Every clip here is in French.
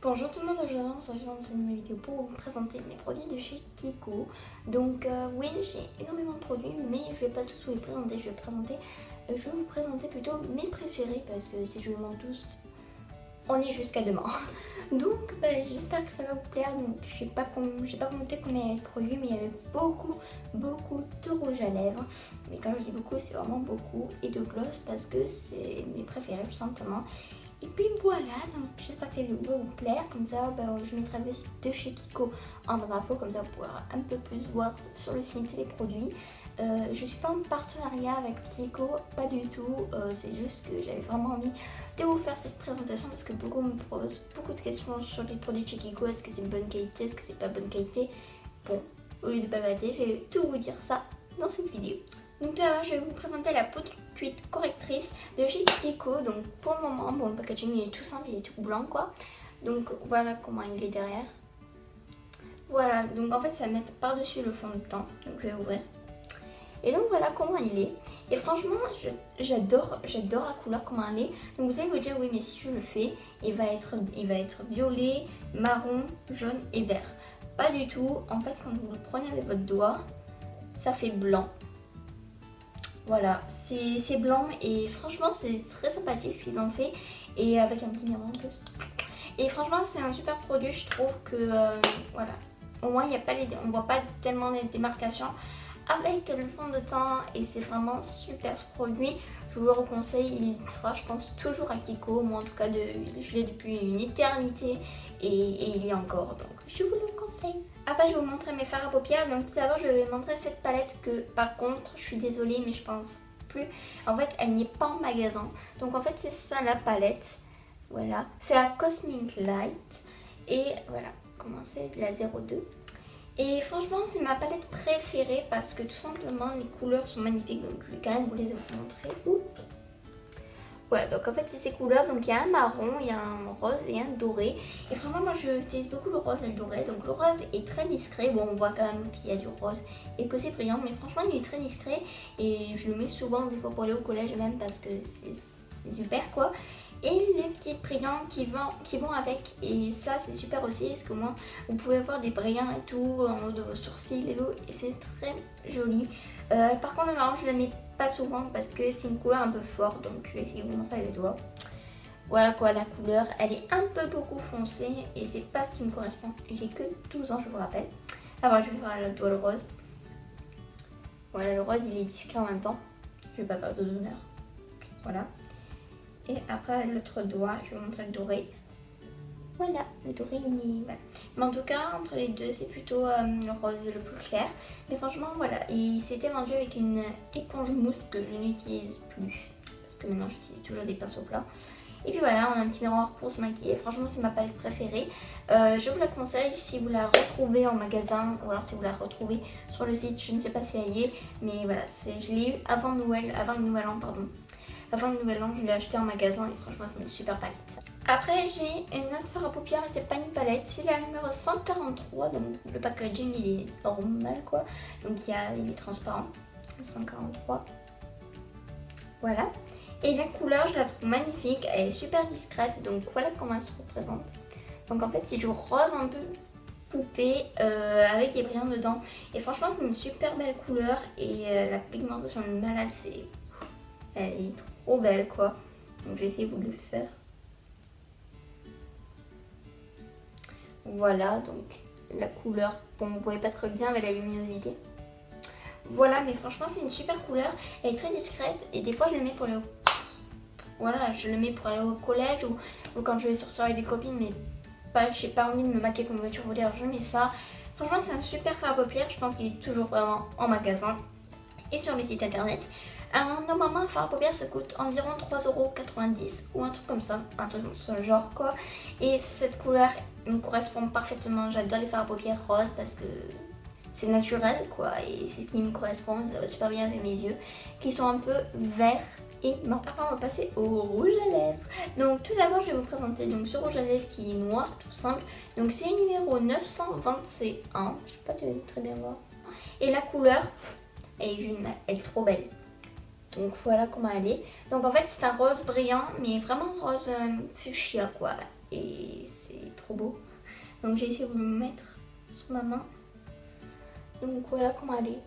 Bonjour tout le monde, aujourd'hui on se retrouve dans cette nouvelle vidéo pour vous présenter mes produits de chez Kiko. Donc oui, j'ai énormément de produits mais je vais pas tous vous les présenter, je vais vous présenter plutôt mes préférés parce que si je vous demande tous, on est jusqu'à demain. Donc j'espère que ça va vous plaire. Donc j'ai pas compté combien il y avait de produits mais il y avait beaucoup de rouge à lèvres. Mais quand je dis beaucoup, c'est vraiment beaucoup, et de gloss parce que c'est mes préférés tout simplement. Et puis voilà, donc j'espère que ça va vous plaire, comme ça je mettrai le site de chez Kiko en barre d'infos, comme ça vous pourrez un peu plus voir sur le site les produits. Je suis pas en partenariat avec Kiko, pas du tout, c'est juste que j'avais vraiment envie de vous faire cette présentation parce que beaucoup me posent beaucoup de questions sur les produits de chez Kiko, est-ce que c'est de bonne qualité, est-ce que c'est pas bonne qualité. Bon, au lieu de bavater, je vais tout vous dire ça dans cette vidéo. Donc tout d'abord, je vais vous présenter la poudre cuite correctrice de chez Kiko. Donc pour le moment, bon, le packaging il est tout simple, il est tout blanc quoi. Donc voilà comment il est derrière. Voilà, donc en fait ça met par-dessus le fond de teint. Donc je vais ouvrir. Et donc voilà comment il est. Et franchement, j'adore la couleur, comment elle est. Donc vous allez vous dire, oui mais si je le fais, il va être violet, marron, jaune et vert. Pas du tout. En fait, quand vous le prenez avec votre doigt, ça fait blanc. Voilà, c'est blanc et franchement c'est très sympathique ce qu'ils ont fait, et avec un petit miroir en plus. Et franchement c'est un super produit, je trouve que voilà, au moins il y a pas on voit pas tellement les démarcations avec le fond de teint, et c'est vraiment super ce produit. Je vous le conseille, il sera je pense toujours à Kiko, moi en tout cas je l'ai depuis une éternité et il y est encore, donc je vous le conseille. Après je vais vous montrer mes fards à paupières. Donc tout d'abord je vais vous montrer cette palette que par contre je suis désolée mais je pense plus. En fait elle n'y est pas en magasin. Donc en fait c'est ça la palette. Voilà, c'est la Cosmic Light. Et voilà, comment c'est, la 02. Et franchement c'est ma palette préférée parce que tout simplement les couleurs sont magnifiques. Donc je vais quand même vous les montrer. Voilà, donc en fait c'est ces couleurs, donc il y a un marron, il y a un rose et un doré. Et vraiment moi j'utilise beaucoup le rose et le doré. Donc le rose est très discret, bon on voit quand même qu'il y a du rose et que c'est brillant, mais franchement il est très discret. Et je le mets souvent des fois pour aller au collège même parce que c'est super quoi. Et les petits brillants qui vont avec, et ça c'est super aussi parce que moi vous pouvez avoir des brillants et tout en haut de vos sourcils et c'est très joli. Par contre le marron je le mets pas souvent parce que c'est une couleur un peu forte, donc je vais essayer de vous montrer avec le doigt. Voilà quoi, la couleur elle est un peu beaucoup foncée et c'est pas ce qui me correspond. J'ai que 12 ans, je vous rappelle. Alors je vais faire le doigt le rose. Voilà, le rose il est discret en même temps, je vais pas faire de d'honneur. Voilà. Et après l'autre doigt, je vais vous montrer le doré. Voilà, le doré il est... Voilà. Mais en tout cas, entre les deux, c'est plutôt le rose le plus clair. Mais franchement, voilà. Et c'était vendu avec une éponge mousse que je n'utilise plus. Parce que maintenant, j'utilise toujours des pinceaux plats. Et puis voilà, on a un petit miroir pour se maquiller. Franchement, c'est ma palette préférée. Je vous la conseille si vous la retrouvez en magasin. Ou alors si vous la retrouvez sur le site. Je ne sais pas si elle y est. Mais voilà, je l'ai eu avant Noël, avant le Nouvel An, pardon. Avant le Nouvel An, je l'ai acheté en magasin et franchement c'est une super palette. Après j'ai une autre fard à paupières, mais c'est pas une palette, c'est la numéro 143, donc le packaging il est normal quoi, donc il est transparent, 143. Voilà, et la couleur je la trouve magnifique, elle est super discrète, donc voilà comment elle se représente. Donc en fait c'est du rose un peu poupée avec des brillants dedans, et franchement c'est une super belle couleur, et la pigmentation de malade, elle est trop belle quoi. Donc je vais essayer de vous le faire. Voilà, donc la couleur, bon vous voyez pas très bien avec la luminosité. Voilà, mais franchement c'est une super couleur, elle est très discrète et des fois je le mets pour aller voilà, je le mets pour aller au collège ou quand je vais sur soirée des copines, mais j'ai pas envie de me maquiller comme une voiture volée, alors je mets ça. Franchement c'est un super fard à paupières, je pense qu'il est toujours vraiment en magasin et sur le site internet. Alors normalement un fard à paupières ça coûte environ 3,90 € ou un truc comme ça, un truc dans ce genre quoi. Et cette couleur me correspond parfaitement, j'adore les fards à paupières roses parce que c'est naturel quoi, et c'est ce qui me correspond, ça va super bien avec mes yeux qui sont un peu verts et marron. Après on va passer au rouge à lèvres. Donc tout d'abord je vais vous présenter donc ce rouge à lèvres qui est noir tout simple. Donc c'est le numéro 921, je sais pas si vous allez très bien voir. Et la couleur elle est trop belle. Donc voilà comment elle est. Donc en fait c'est un rose brillant, mais vraiment rose fuchsia quoi. Et c'est trop trop beau. Donc j'ai essayé de le mettre sur ma main. Donc voilà comment elle est.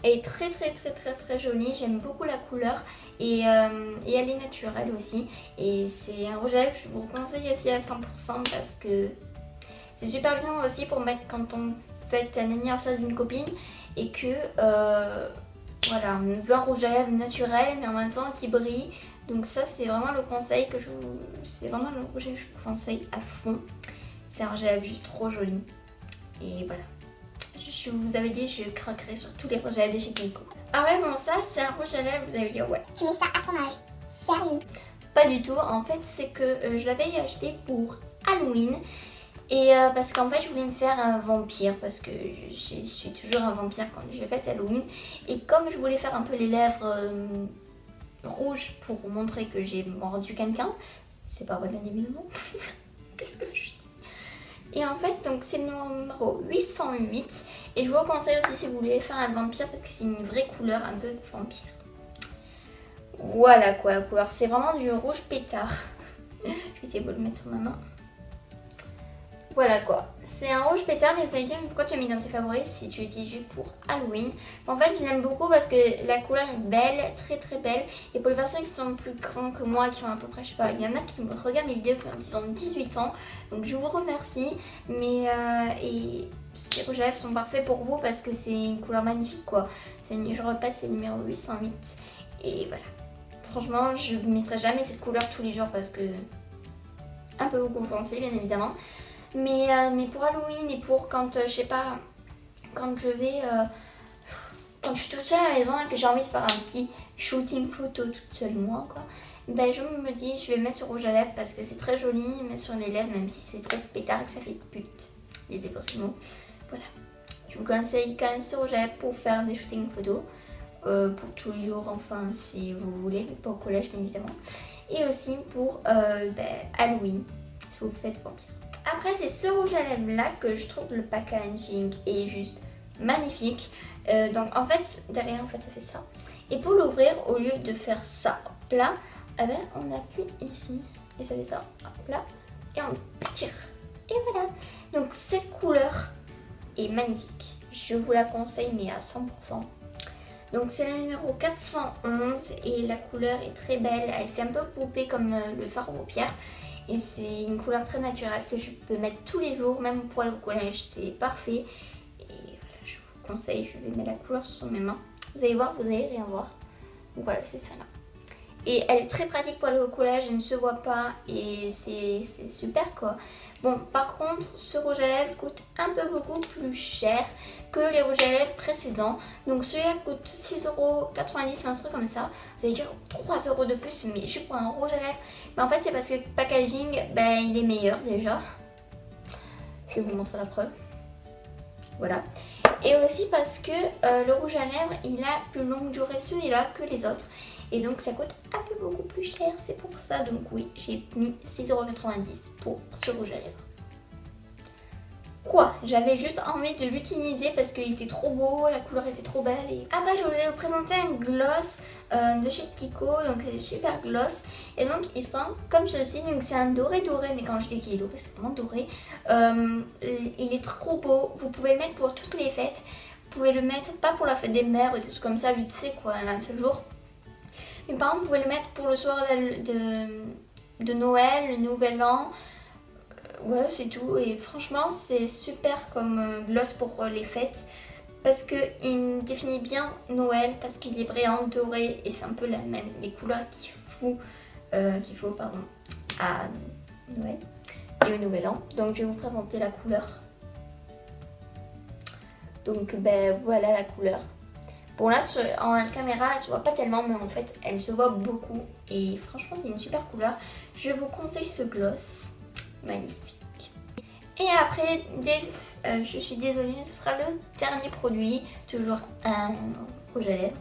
Elle est très jolie, j'aime beaucoup la couleur et elle est naturelle aussi. Et c'est un rouge à lèvres que je vous conseille aussi à 100% parce que c'est super bien aussi pour mettre quand on fête un anniversaire d'une copine et que voilà, on veut un rouge à lèvres naturel mais en même temps qui brille. Donc ça c'est vraiment le conseil que c'est vraiment le rouge à lèvres que je vous conseille à fond. C'est un rouge à lèvres juste trop joli et voilà. Je vous avais dit, je craquerai sur tous les rouges à lèvres de chez Kiko. Ah ouais, bon ça c'est un rouge à lèvres, vous allez dire ouais. Tu mets ça à ton âge, sérieux? Pas du tout, en fait c'est que je l'avais acheté pour Halloween. Et parce qu'en fait je voulais me faire un vampire parce que je suis toujours un vampire quand je fête Halloween. Et comme je voulais faire un peu les lèvres rouges pour montrer que j'ai mordu quelqu'un, c'est pas vrai bien évidemment. Qu'est-ce que je dis? Et en fait donc c'est le numéro 808 et je vous conseille aussi si vous voulez faire un vampire parce que c'est une vraie couleur un peu vampire. Voilà quoi la couleur, c'est vraiment du rouge pétard. Je vais essayer de le mettre sur ma main. Voilà quoi, c'est un rouge pétard mais vous allez dire pourquoi tu as mis dans tes favoris si tu l'utilises juste pour Halloween. En fait je l'aime beaucoup parce que la couleur est belle, très belle. Et pour les personnes qui sont plus grands que moi, qui ont à peu près, je sais pas, il y en a qui me regardent mes vidéos quand ils ont 18 ans. Donc je vous remercie. Mais et ces rouges à lèvres sont parfaits pour vous parce que c'est une couleur magnifique quoi. Je répète, c'est le numéro 808. Et voilà. Franchement je ne mettrai jamais cette couleur tous les jours parce que un peu beaucoup foncé bien évidemment. Mais pour Halloween et pour quand, je sais pas, quand je vais, quand je suis toute seule à la maison et que j'ai envie de faire un petit shooting photo toute seule moi quoi, ben je me dis je vais mettre ce rouge à lèvres parce que c'est très joli, mettre sur les lèvres même si c'est trop pétard et que ça fait pute, désolé pour ce mot. Voilà, je vous conseille quand même ce rouge à lèvres pour faire des shootings photos, pour tous les jours enfin si vous voulez, mais pas au collège bien évidemment. Et aussi pour Halloween, si vous faites vampire. Après c'est ce rouge à lèvres là que je trouve le packaging est juste magnifique. Donc en fait derrière en fait ça fait ça. Et pour l'ouvrir au lieu de faire ça hop là, eh ben, on appuie ici et ça fait ça hop là et on tire. Et voilà. Donc cette couleur est magnifique. Je vous la conseille mais à 100%. Donc c'est le numéro 411 et la couleur est très belle. Elle fait un peu poupée comme le fard aux paupières. Et c'est une couleur très naturelle que je peux mettre tous les jours, même pour aller au collège, c'est parfait. Et voilà, je vous conseille, je vais mettre la couleur sur mes mains. Vous allez voir, vous allez rien voir. Donc voilà, c'est ça là. Et elle est très pratique pour aller au collège, elle ne se voit pas et c'est super quoi. Bon, par contre, ce rouge à lèvres coûte un peu beaucoup plus cher que les rouges à lèvres précédents. Donc celui-là coûte 6,90 €, un truc comme ça. Vous allez dire 3 € de plus, mais juste pour un rouge à lèvres. Mais en fait, c'est parce que le packaging, ben, il est meilleur déjà. Je vais vous montrer la preuve. Voilà. Et aussi parce que le rouge à lèvres, il a plus longue durée celui-là que les autres. Et donc ça coûte un peu beaucoup plus cher, c'est pour ça. Donc oui, j'ai mis 6,90 € pour ce rouge à lèvres. Quoi, j'avais juste envie de l'utiliser parce qu'il était trop beau, la couleur était trop belle. Et après je voulais vous présenter un gloss de chez Kiko, donc c'est super gloss. Et donc il se prend comme ceci, donc c'est un doré, mais quand je dis qu'il est doré, c'est vraiment doré. Il est trop beau, vous pouvez le mettre pour toutes les fêtes. Vous pouvez le mettre pas pour la fête des mères ou des trucs comme ça vite fait quoi, un seul jour. Mais par exemple, vous pouvez le mettre pour le soir de Noël, le Nouvel An. Ouais, c'est tout. Et franchement, c'est super comme gloss pour les fêtes. Parce qu'il définit bien Noël. Parce qu'il est brillant, doré. Et c'est un peu la même, les couleurs qu'il faut à Noël et au Nouvel An. Donc je vais vous présenter la couleur. Donc ben voilà la couleur. Bon là en caméra elle se voit pas tellement mais en fait elle se voit beaucoup et franchement c'est une super couleur. Je vous conseille ce gloss, magnifique. Et après, je suis désolée mais ce sera le dernier produit, toujours un rouge à lèvres.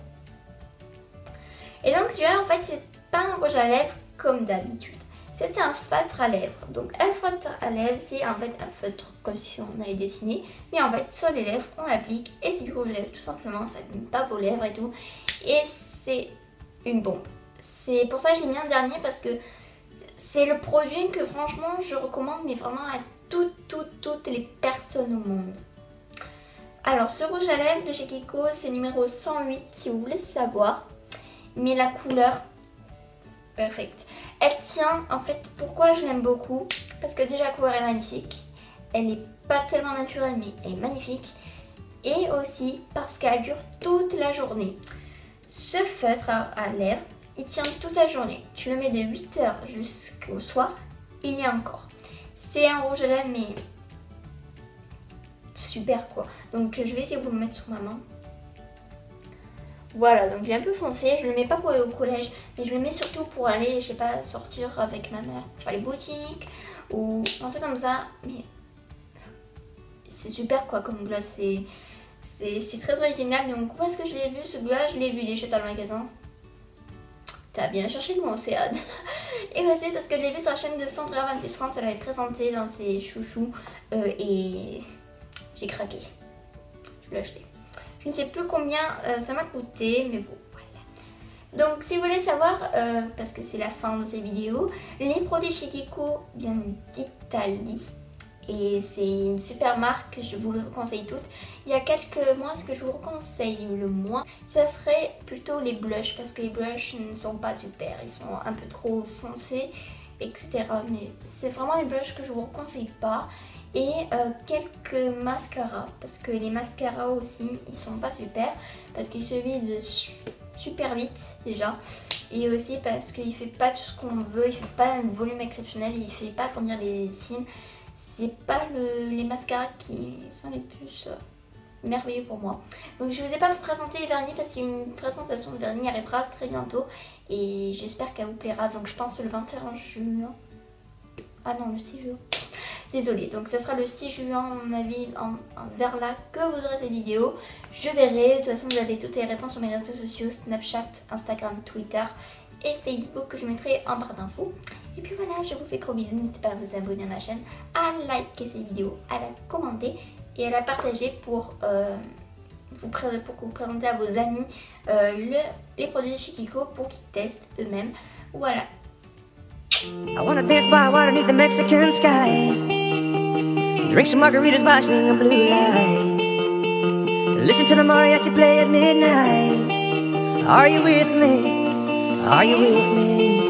Et donc celui-là en fait c'est pas un rouge à lèvres comme d'habitude. C'est un feutre à lèvres. Donc un feutre à lèvres, c'est en fait un feutre comme si on allait dessiner. Mais en fait sur les lèvres, on l'applique et c'est du rouge à lèvres tout simplement. Ça abîme pas vos lèvres et tout. Et c'est une bombe. C'est pour ça que je l'ai mis en dernier parce que c'est le produit que franchement je recommande mais vraiment à toutes les personnes au monde. Alors ce rouge à lèvres de chez Kiko, c'est numéro 108 si vous voulez savoir. Mais la couleur, perfect. Elle tient, en fait, pourquoi je l'aime beaucoup? Parce que déjà la couleur est magnifique. Elle n'est pas tellement naturelle mais elle est magnifique. Et aussi parce qu'elle dure toute la journée. Ce feutre à lèvres, il tient toute la journée. Tu le mets de 8h jusqu'au soir, il y a encore. C'est un rouge à lèvres mais super quoi. Donc je vais essayer de vous le mettre sur ma main. Voilà, donc il est un peu foncé. Je le mets pas pour aller au collège, mais je le mets surtout pour aller, je sais pas, sortir avec ma mère, faire les boutiques ou un truc comme ça. Mais c'est super quoi comme gloss. C'est très original. Donc où est-ce que je l'ai vu ce gloss? Je l'ai vu, il est dans le magasin. T'as bien cherché le mot, Océane. Et ouais, c'est parce que je l'ai vu sur la chaîne de Sandra 26 France. Elle l'avait présenté dans ses chouchous et j'ai craqué. Je l'ai acheté. Je ne sais plus combien ça m'a coûté, mais bon, voilà. Donc, si vous voulez savoir, parce que c'est la fin de ces vidéos, les produits chez Kiko viennent d'Italie. Et c'est une super marque, je vous le conseille toutes. Il y a quelques mois, ce que je vous conseille le moins, ça serait plutôt les blushs. Parce que les blushs ne sont pas super, ils sont un peu trop foncés, etc. Mais c'est vraiment les blushs que je vous conseille pas. Et quelques mascaras, parce que les mascaras aussi, ils sont pas super. Parce qu'ils se vident super vite déjà. Et aussi parce qu'il fait pas tout ce qu'on veut, il fait pas un volume exceptionnel, il fait pas grandir les cils. C'est pas les mascaras qui sont les plus merveilleux pour moi. Donc je vous ai pas présenté les vernis parce qu'il y a une présentation de vernis arrivera très bientôt. Et j'espère qu'elle vous plaira. Donc je pense le 21 juin. Ah non, le 6 juin. Désolée, donc ce sera le 6 juin à mon avis vers là que vous aurez cette vidéo. Je verrai, de toute façon vous avez toutes les réponses sur mes réseaux sociaux, Snapchat, Instagram, Twitter et Facebook que je mettrai en barre d'infos. Et puis voilà, je vous fais gros bisous, n'hésitez pas à vous abonner à ma chaîne, à liker cette vidéo, à la commenter et à la partager pour vous présenter à vos amis les produits de chez Kiko pour qu'ils testent eux-mêmes. Voilà. I wanna dance by water beneath the Mexican sky, drink some margaritas by swing of blue lights, listen to the mariachi play at midnight. Are you with me? Are you with me?